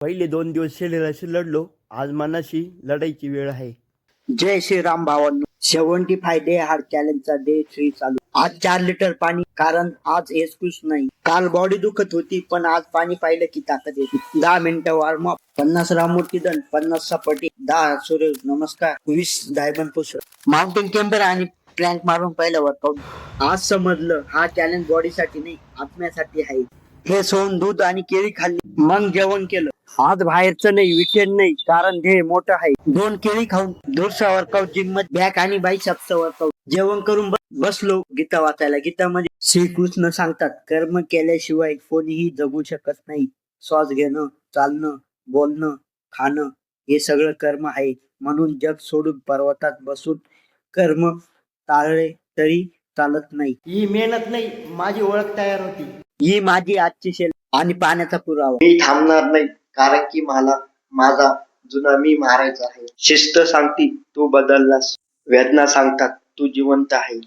पहिले 2 दिवस शरीराशी लढलो, आज मनाशी लढायची वेळ आहे. जय श्रीराम भावांनो. 75 डे हार्ड चॅलेंजचा डे 3 चालू. आज 4 लिटर पाणी, कारण आज एक्सक्यूज नाही. काल बॉडी दुखत होती, पण आज पाणी पाहिलं की ताकद येते. 10 मिनिटं वॉर्म अप, 50 रामूर्ती दंड, 50 सपाटी, 10 सूर्य नमस्कार, 20 डायमंड पुश, माउंटेन केम्बर आणि प्लॅंक मारून पहिलं वर्कआउट. आज समजलं, हा चॅलेंज बॉडीसाठी नाही, आत्म्यासाठी आहे. हे सोन दूध आणि केळी खाल्ली, मग जेवण केलं. आज बाहेरचं नाही, विकेंड नाही, कारण ध्येय मोठं आहे. 2 केळी खाऊन दूरचा वर्कआउट, जिम मध्ये बॅक आणि बायसेप्सचा वर्कआउट. जेवण करून बसलो गीता वाचायला. गीतामध्ये श्रीकृष्ण सांगतात, कर्म केल्याशिवाय कोणीही जगू शकत नाही. श्वास घेणं, चालणं, बोलणं, खाणं हे सगळं कर्म आहे. म्हणून जग सोडून पर्वतात बसून कर्म टाळले तरी चालत नाही. ही मेहनत नाही, माझी ओळख तयार होती. ही माझी आजची शेल आणि पाण्याचा पुरावा. मी थांबणार नाही, कारण की मला माझा जुना मी मारायचा आहे. शिस्त सांगती तू बदललास, वेदना सांगतात तू जिवंत आहे.